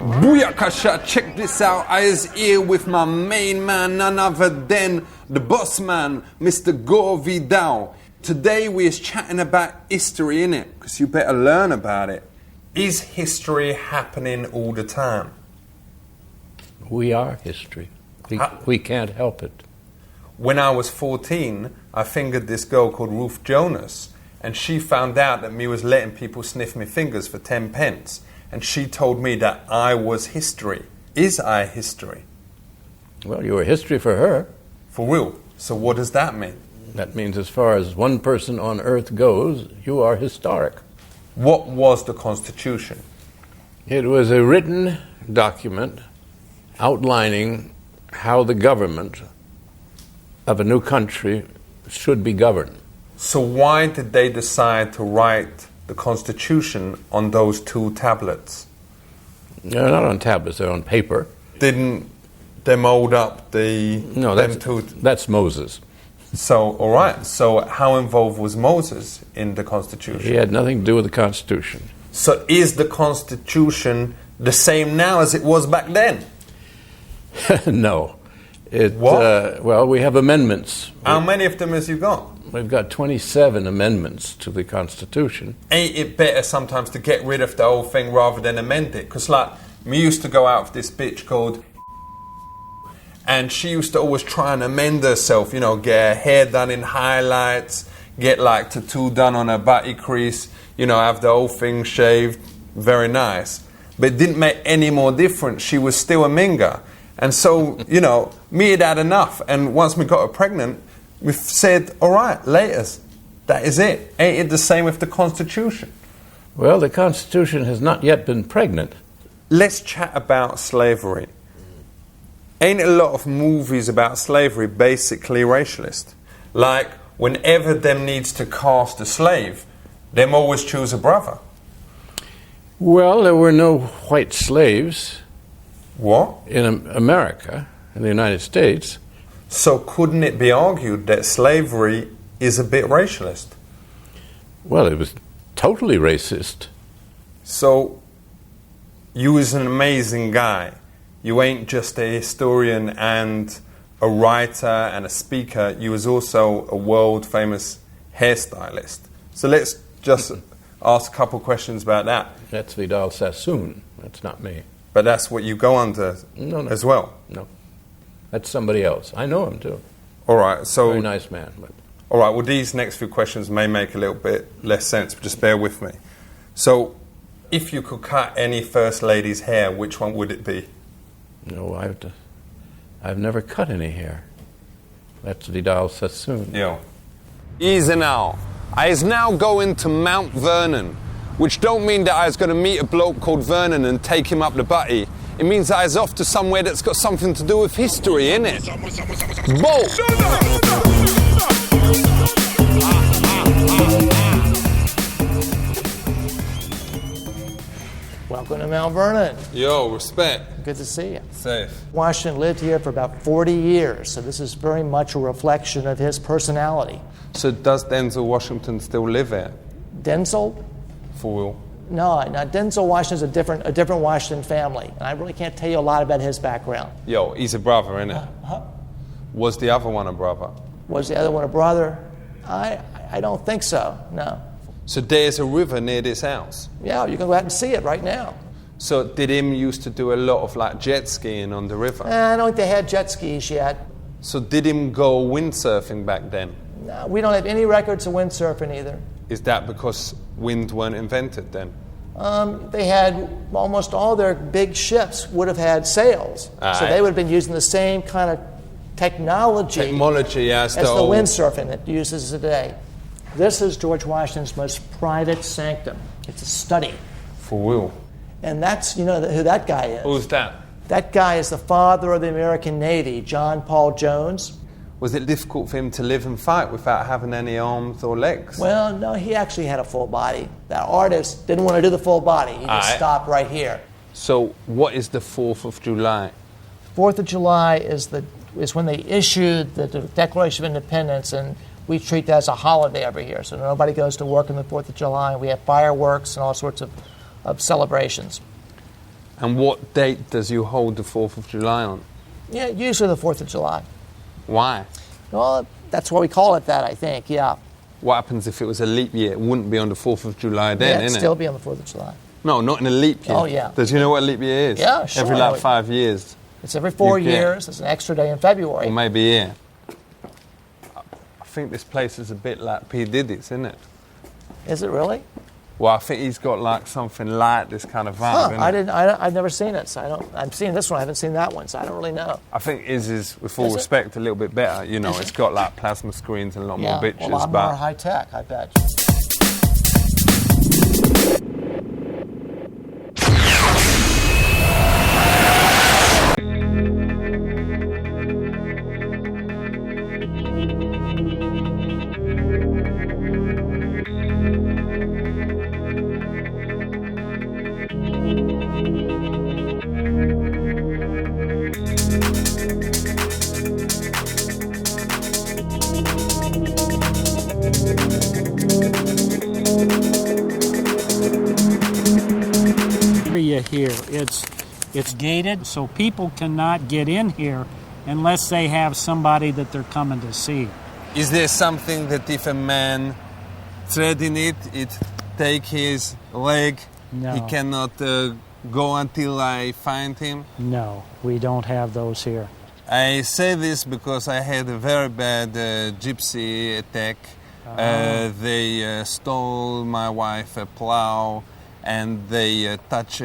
Booyakasha, check this out. I is here with my main man, none other than the boss man, Mr. Gore Vidal. Today we is chatting about history, innit? Because you better learn about it. Is history happening all the time? We are history. We can't help it. When I was 14, I fingered this girl called Ruth Jonas, and she found out that me was letting people sniff me fingers for 10 pence. And she told me that I was history. Is I history? Well, you were history for her. For real? So what does that mean? That means as far as one person on earth goes, you are historic. What was the Constitution? It was a written document outlining how the government of a new country should be governed. So why did they decide to write the Constitution on those 2 tablets? They're not on tablets, they're on paper. Didn't they mold up the... No, that's Moses. So, all right. So how involved was Moses in the Constitution? He had nothing to do with the Constitution. So is the Constitution the same now as it was back then? No. What? Well, we have amendments. How many of them has you got? We've got 27 amendments to the Constitution. Ain't it better sometimes to get rid of the whole thing rather than amend it? Because, like, me used to go out with this bitch called... And she used to always try and amend herself, you know, get her hair done in highlights, get, like, tattoo done on her body crease, you know, have the whole thing shaved. Very nice. But it didn't make any more difference. She was still a minga. And so, you know, me had enough. And once we got her pregnant... We've said, all right, laters. That is it. Ain't it the same with the Constitution? Well, the Constitution has not yet been pregnant. Let's chat about slavery. Ain't a lot of movies about slavery basically racialist? Like, whenever them needs to cast a slave, them always choose a brother. Well, there were no white slaves. What? In America, in the United States. So couldn't it be argued that slavery is a bit racialist? Well, it was totally racist. So you is an amazing guy. You ain't just a historian and a writer and a speaker. You was also a world-famous hairstylist. So let's just ask a couple questions about that. That's Vidal Sassoon. That's not me. But that's what you go under as well? No. That's somebody else. I know him too. All right, so... Very nice man. But. All right, well, these next few questions may make a little bit less sense, but just bear with me. So, if you could cut any First Lady's hair, which one would it be? No, I've never cut any hair. That's Vidal Sassoon. Yo. Easy now. I is now going to Mount Vernon, which don't mean that I was going to meet a bloke called Vernon and take him up the butty. It means I was off to somewhere that's got something to do with history, innit? Boom! Welcome to Mount Vernon. Yo, respect. Good to see you. Safe. Washington lived here for about 40 years, so this is very much a reflection of his personality. So does Denzel Washington still live here? Denzel? For real? No, Denzel Washington's a different Washington family, and I really can't tell you a lot about his background. Yo, he's a brother, innit? Was the other one a brother? Was the other one a brother? I don't think so, no. So there's a river near this house? Yeah, you can go out and see it right now. So did him used to do a lot of like jet skiing on the river? I don't think they had jet skis yet. So did him go windsurfing back then? No, we don't have any records of windsurfing either. Is that because wind weren't invented then? They had almost all their big ships would have had sails. So they would have been using the same kind of technology as the windsurfing that uses today. This is George Washington's most private sanctum. It's a study. For real? And that's, you know, who that guy is. Who's that? That guy is the father of the American Navy, John Paul Jones. Was it difficult for him to live and fight without having any arms or legs? Well, no, he actually had a full body. That artist didn't want to do the full body. He just stopped right here. So what is the 4th of July? 4th of July is when they issued the Declaration of Independence, and we treat that as a holiday over here. So nobody goes to work on the 4th of July. We have fireworks and all sorts of celebrations. And what date does you hold the 4th of July on? Yeah, usually the 4th of July. Why? Well, that's why we call it that, I think, yeah. What happens if it was a leap year? It wouldn't be on the 4th of July then, it'd innit? still be on the 4th of July. No, not in a leap year. Oh, yeah. Does you know what a leap year is? Yeah, sure. Every like 5 years. It's every 4 years. There's an extra day in February. Or maybe a year. I think this place is a bit like P. Diddy's, isn't it? Is it really? Well, I think he's got like something like this kind of vibe. I've never seen it, so I'm seeing this one. I haven't seen that one, so I don't really know. I think his is, with all respect, a little bit better. You know, it's got like plasma screens and a lot more bitches. A lot more high tech, I bet. Here, it's gated, so people cannot get in here unless they have somebody that they're coming to see. Is there something that if a man tread in it take his leg, No. he cannot go until I find him? No, we don't have those here. I say this because I had a very bad gypsy attack. They stole my wife a plow, and they touched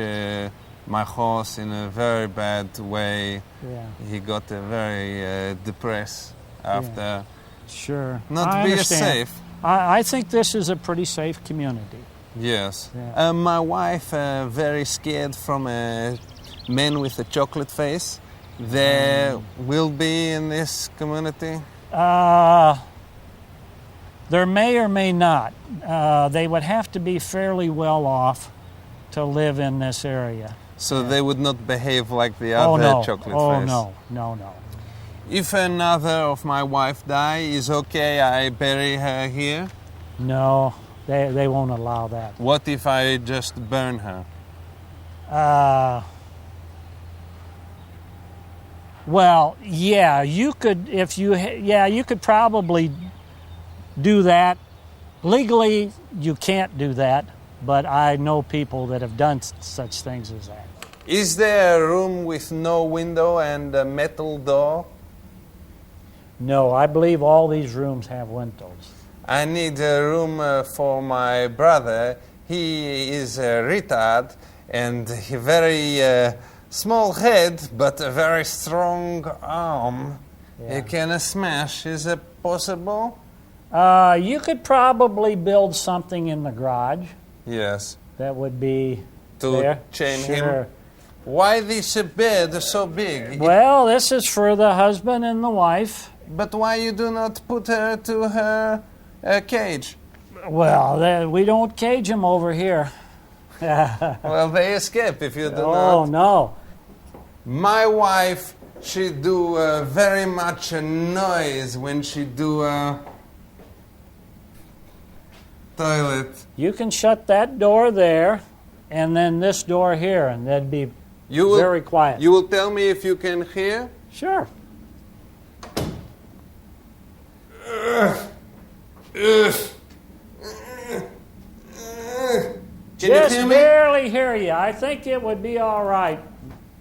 my horse in a very bad way. Yeah. He got very depressed after. Sure. Not I be understand. safe. I think this is a pretty safe community. Yes. Yeah. My wife very scared from a man with a chocolate face. There will be in this community? There may or may not. They would have to be fairly well off to live in this area. So they would not behave like the other chocolate face? Oh, no. If another of my wife die, is okay I bury her here? No, they won't allow that. What if I just burn her? Well, yeah, you could you could probably do that. Legally, you can't do that, but I know people that have done such things as that. Is there a room with no window and a metal door? No, I believe all these rooms have windows. I need a room for my brother. He is retarded and he very small head, but a very strong arm. Yeah. He can smash. Is it possible? You could probably build something in the garage. Yes. That would be To there. chain Sure. him? Why this bed so big? Well, this is for the husband and the wife. But why you do not put her to her cage? Well, we don't cage them over here. Well, they escape if you do not. Oh, no. My wife, she do very much noise when she do toilet. You can shut that door there and then this door here, and that'd be very quiet. You will tell me if you can hear? Sure. Can you Just hear me? barely hear you. I think it would be all right.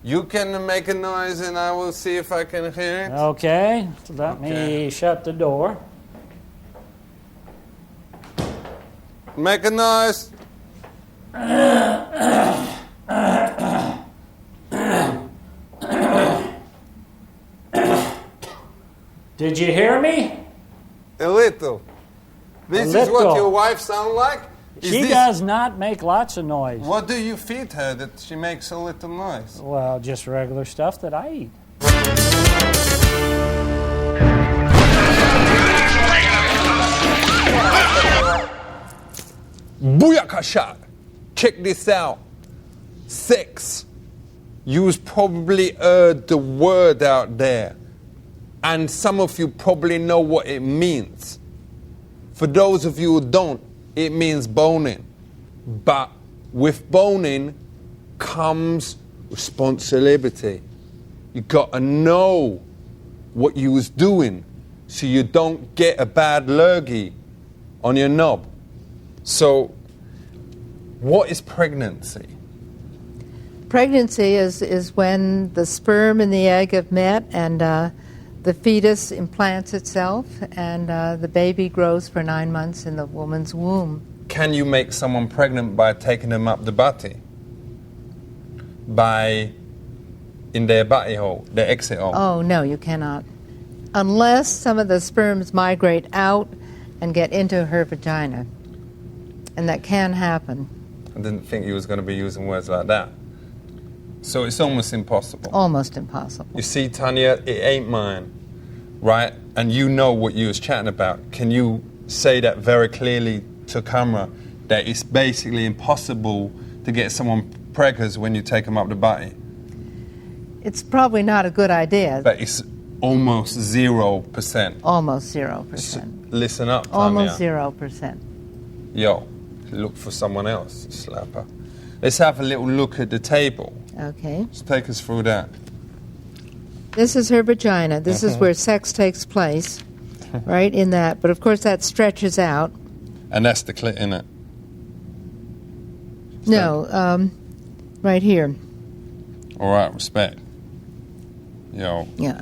You can make a noise and I will see if I can hear it. Okay, let me shut the door. Make a noise. Did you hear me? A little. This A is what little. your wife sound like? Is She this- does not make lots of noise. What do you feed her that she makes a little noise? Well, just regular stuff that I eat. Booyakasha! Check this out. Sex. You've probably heard the word out there. And some of you probably know what it means. For those of you who don't, it means boning. But with boning comes responsibility. You got to know what you was doing so you don't get a bad lurgy on your knob. So, what is pregnancy? Pregnancy is when the sperm and the egg have met and the fetus implants itself and the baby grows for 9 months in the woman's womb. Can you make someone pregnant by taking them up the butty? In their butty hole, their exit hole? Oh, no, you cannot. Unless some of the sperms migrate out and get into her vagina. And that can happen. I didn't think you was going to be using words like that. So it's almost impossible. Almost impossible. You see, Tanya, it ain't mine, right? And you know what you was chatting about. Can you say that very clearly to camera, that it's basically impossible to get someone preggers when you take them up the butty? It's probably not a good idea. But it's almost 0%. Almost 0%. Listen up, Tanya. Almost 0%. Yo, look for someone else, slapper. Let's have a little look at the table. Okay. Just take us through that. This is her vagina. This is where sex takes place, right, in that. But, of course, that stretches out. And that's the clit, innit? No, right here. All right, respect. Yo. Yeah.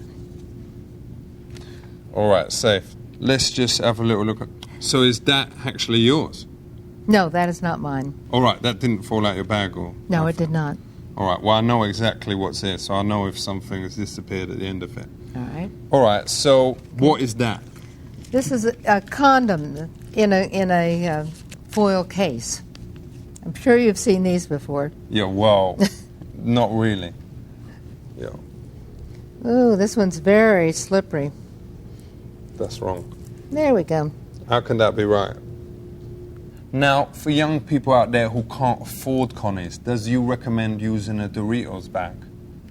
All right, safe. Let's just have a little look at... So is that actually yours? No, that is not mine. All right, that didn't fall out your bag or... No, nothing? it did not. All right, well, I know exactly what's here, so I know if something has disappeared at the end of it. All right. All right, so what is that? This is a condom in a foil case. I'm sure you've seen these before. Yeah, well, not really. Yeah. Ooh, this one's very slippery. That's wrong. There we go. How can that be right? Now, for young people out there who can't afford connies, does you recommend using a Doritos bag?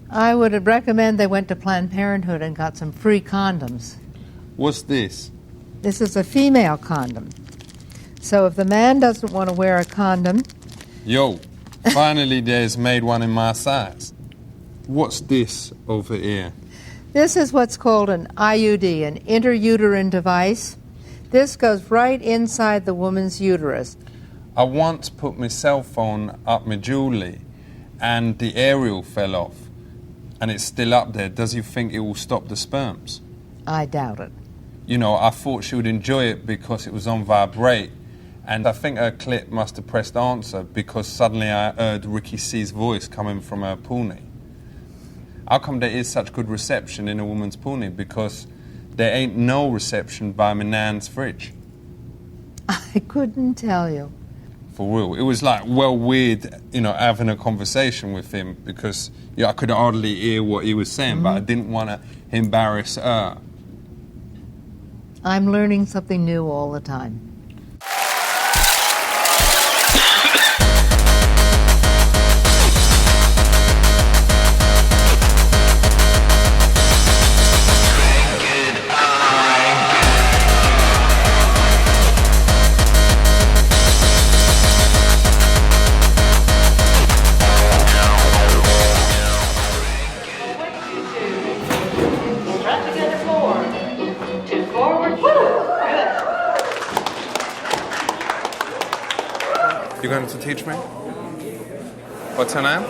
I would recommend they went to Planned Parenthood and got some free condoms. What's this? This is a female condom. So if the man doesn't want to wear a condom... Yo, finally there's made one in my size. What's this over here? This is what's called an IUD, an intrauterine device. This goes right inside the woman's uterus. I once put my cell phone up my Julie and the aerial fell off and it's still up there. Does you think it will stop the sperms? I doubt it. You know, I thought she would enjoy it because it was on vibrate, and I think her clit must have pressed answer because suddenly I heard Ricky C's voice coming from her poonie. How come there is such good reception in a woman's poonie? Because there ain't no reception by my nan's fridge. I couldn't tell you. For real. It was like, well, weird, you know, having a conversation with him because I could hardly hear what he was saying, but I didn't want to embarrass her. I'm learning something new all the time. You going to teach me? What's your name?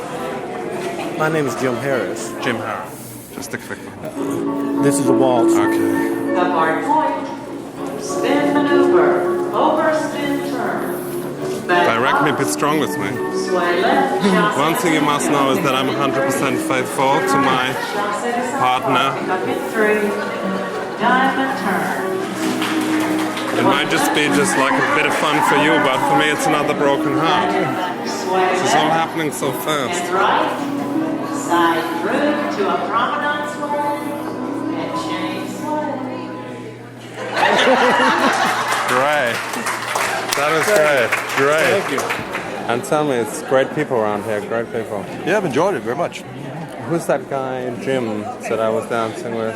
My name is Jim Harris. Jim Harris. Just a quick one. This is a waltz. Okay. The hard point. Spin maneuver. Overspin turn. Direct me a bit strong with me. Sway left. One thing you must know is that I'm 100% faithful to my partner. Bucket 3. Diamond turn. It might just be just like a bit of fun for you, but for me it's another broken heart. This is all happening so fast. And right. Side through to a promenade sway. And chain sway. Great. That was great. Great. Thank you. And tell me, it's great people around here, great people. Yeah, I've enjoyed it very much. Who's that guy, Jim, that I was dancing with?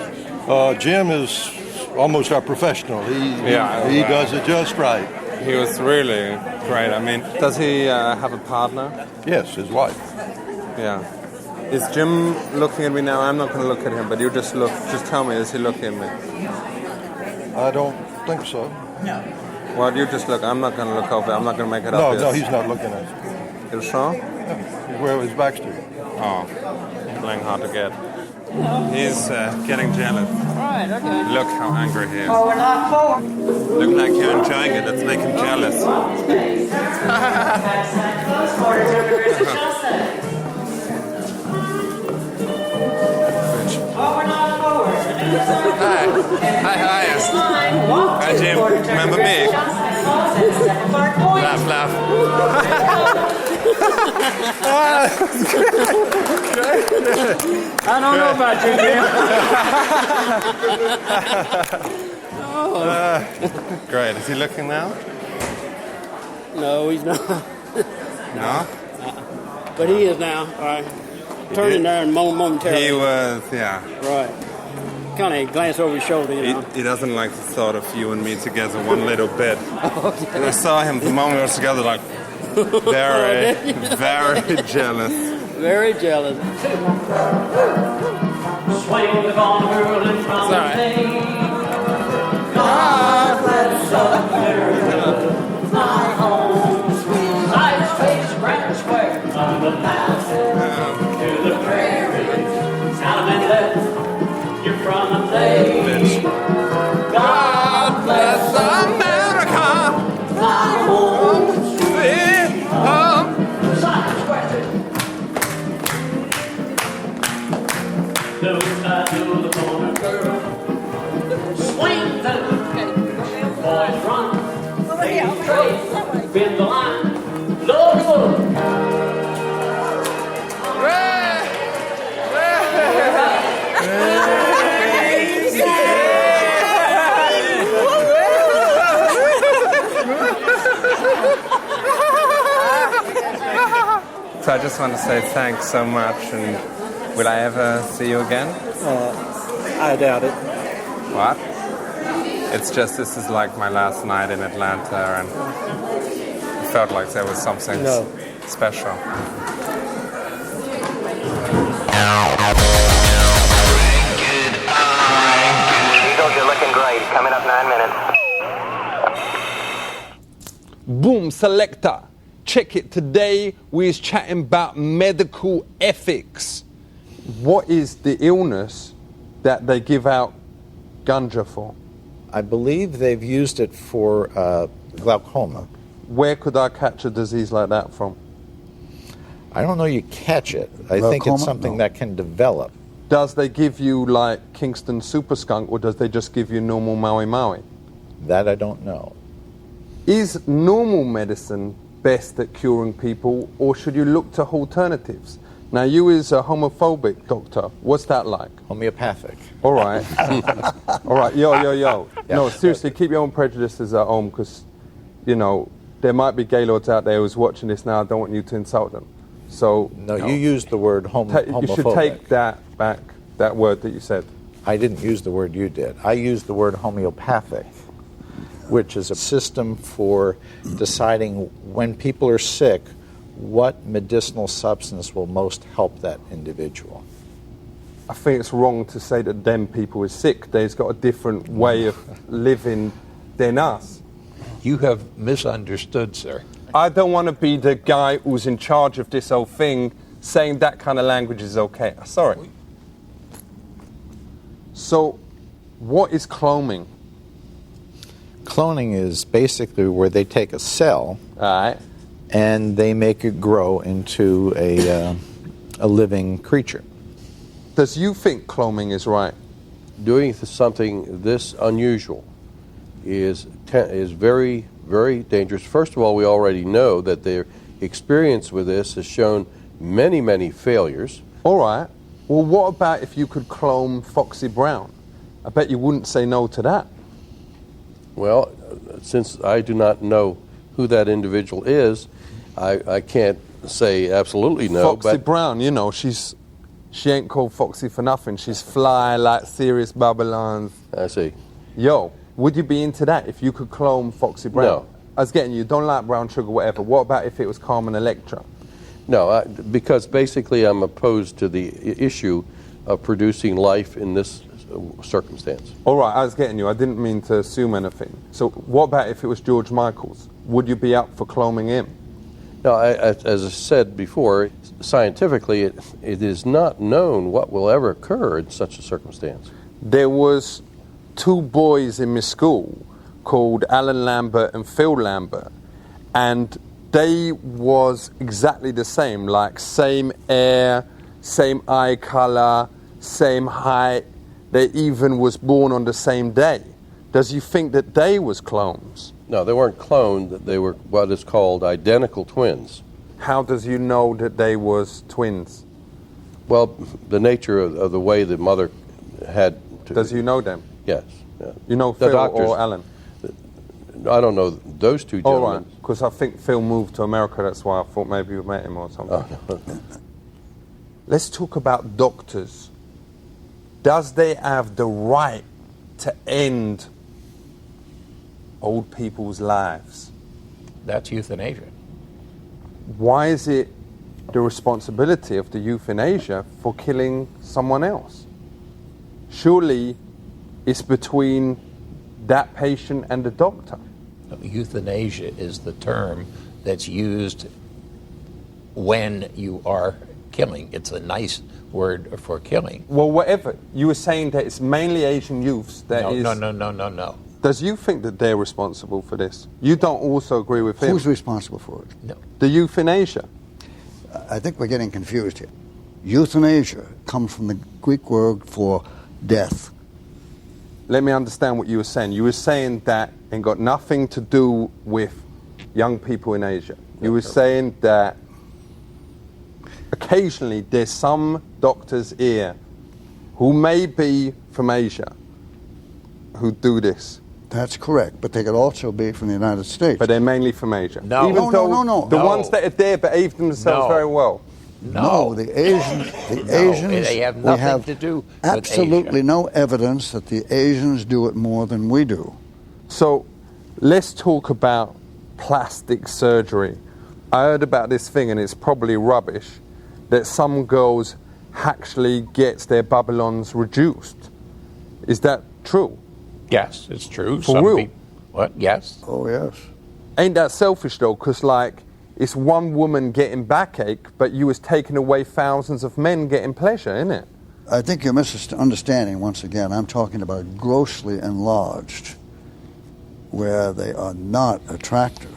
Jim is almost our professional. He does it just right. He was really great. I mean, does he have a partner? Yes, his wife. Yeah. Is Jim looking at me now? I'm not going to look at him, but you just look. Just tell me, is he looking at me? I don't think so. No. Well, you just look. I'm not going to look over. I'm not going to make it up. No, he's not looking at you. You sure? He's where his back's to you. Oh, playing hard to get. He's getting jealous. Right, okay. Look how angry he is. Forward, lock, forward. Look like you're enjoying it. Let's make him jealous. Backside close, quarter turn, reverse the shell set. Forward, lock, forward. Hi. Hi. Line, walk Hi, two, Jim. quarter turn, Remember reverse me? the shell set, close, and step apart point. Laugh. I don't know about you, Jim. Great. Is he looking now? No, he's not. No. But he is now. All right. Turning there and momentarily. He was, yeah. Right. Kind of glance over his shoulder, you know. He doesn't like the thought of you and me together one little bit. And I saw him the moment we were together, like, very, very jealous. Very jealous. Swing the ball, girl, in front of me. God bless America, my home sweet. Nice face, grand square, from the mountain to the prairie. Sound of inlet, you're from a place. God bless America, my home sweet home. Science question. Nose side to the corner, girl. Swing the boys run. Ladies trade. Bend the line. Low to low. So I just want to say thanks so much, and will I ever see you again? I doubt it. What? It's just this is like my last night in Atlanta, and it felt like there was something special. Eagles, you're looking great. Coming up 9 minutes. Boom, selector. Check it. Today we're chatting about medical ethics. What is the illness that they give out ganja for? I believe they've used it for glaucoma. Where could I catch a disease like that from? I don't know you catch it. I think it's something that can develop. Does they give you like Kingston Super Skunk, or does they just give you normal Maui Maui? That I don't know. Is normal medicine best at curing people, or should you look to alternatives? Now, you as a homophobic doctor, what's that like? Homeopathic. All right. All right, yo. Yeah. No, seriously, keep your own prejudices at home, because, you know, there might be gaylords out there who's watching this now. I don't want you to insult them. So No, you used the word homophobic. You should take that back, that word that you said. I didn't use the word you did. I used the word homeopathic, which is a system for deciding when people are sick, what medicinal substance will most help that individual. I think it's wrong to say that them people is sick. They've got a different way of living than us. You have misunderstood, sir. I don't want to be the guy who's in charge of this whole thing saying that kind of language is okay. Sorry. So, what is cloning? Cloning is basically where they take a cell and they make it grow into a living creature. Does you think cloning is right? Doing something this unusual is very, very dangerous. First of all, we already know that their experience with this has shown many, many failures. All right. Well, what about if you could clone Foxy Brown? I bet you wouldn't say no to that. Well, since I do not know who that individual is, I can't say absolutely no. Foxy Brown, you know, she ain't called Foxy for nothing. She's fly like Sirius Babylon's. I see. Yo, would you be into that if you could clone Foxy Brown? No. I was getting you, don't like brown sugar, whatever. What about if it was Carmen Electra? No, because basically I'm opposed to the issue of producing life in this circumstance. All right, I was getting you. I didn't mean to assume anything. So what about if it was George Michael's? Would you be up for cloning him? No, as I said before, scientifically it is not known what will ever occur in such a circumstance. There was 2 boys in my school called Alan Lambert and Phil Lambert, and they was exactly the same, like same hair, same eye color, same height. They even was born on the same day. Does you think that they was clones? No, they weren't cloned. They were what is called identical twins. How does you know that they was twins? Well, the nature of the way the mother had to... Does you know them? Yes. Yeah. You know Phil or Alan? I don't know those 2 gentlemen. All right, because I think Phil moved to America, that's why I thought maybe you met him or something. Oh, no. Let's talk about doctors. Does they have the right to end old people's lives? That's euthanasia. Why is it the responsibility of the euthanasia for killing someone else? Surely it's between that patient and the doctor. Euthanasia is the term that's used when you are killing. It's a nice word for killing. Well, whatever. You were saying that it's mainly Asian youths that is... No. Does you think that they're responsible for this? You don't also agree with him? Who's responsible for it? No. The euthanasia. I think we're getting confused here. Euthanasia comes from the Greek word for death. Let me understand what you were saying. You were saying that it got nothing to do with young people in Asia. You were saying that occasionally there's some doctors here who may be from Asia who do this. That's correct, but they could also be from the United States. But they're mainly from Asia. No. Even No. The ones that are there behave themselves very well. No, the Asians. They have nothing to do with absolutely Asia. no evidence that the Asians do it more than we do. So let's talk about plastic surgery. I heard about this thing, and it's probably rubbish, that some girls actually gets their Babylons reduced. Is that true? Yes, it's true. For real? What? Yes. Oh, yes. Ain't that selfish, though? Because, like, it's one woman getting backache, but you was taking away thousands of men getting pleasure, isn't it? I think you're misunderstanding once again. I'm talking about grossly enlarged, where they are not attractive.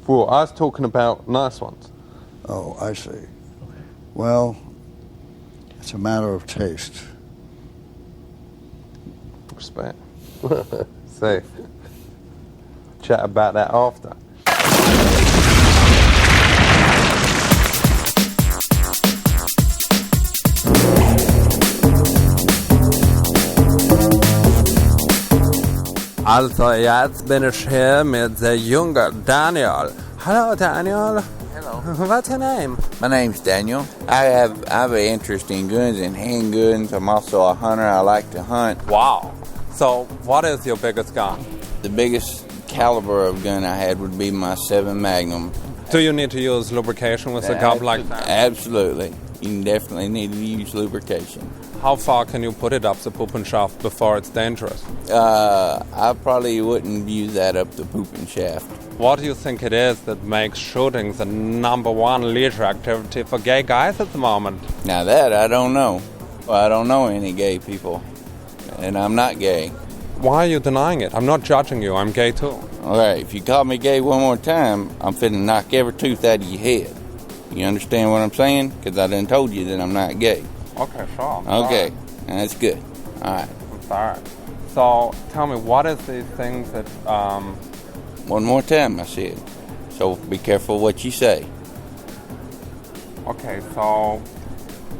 Well, I was talking about nice ones. Oh, I see. Well, it's a matter of taste. Respect. See, chat about that after. Also, jetzt bin ich hier mit der junge Daniel. Hello, Daniel. Hello. What's your name? My name's Daniel. I have an interest in guns and handguns. I'm also a hunter. I like to hunt. Wow. So, what is your biggest gun? The biggest caliber of gun I had would be my 7 Magnum. Do you need to use lubrication with a gun like that? Absolutely. You definitely need to use lubrication. How far can you put it up the pooping shaft before it's dangerous? I probably wouldn't use that up the pooping shaft. What do you think it is that makes shooting the #1 leisure activity for gay guys at the moment? Now that I don't know. Well, I don't know any gay people, and I'm not gay. Why are you denying it? I'm not judging you. I'm gay too. All right, if you call me gay one more time, I'm finna knock every tooth out of your head. You understand what I'm saying? Because I done told you that I'm not gay. Okay, sure. Okay, that's good. All right. I'm sorry. So, tell me, what is the things that... One more time, I said. So, be careful what you say. Okay, so...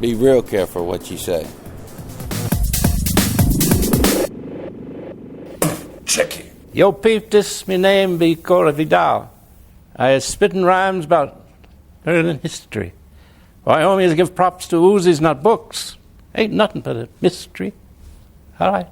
Be real careful what you say. Check it. Yo peep, this me name be Cora Vidal. I is spitting rhymes about learning history. Wyomingians give props to Uzis, not books. Ain't nothing but a mystery. All right.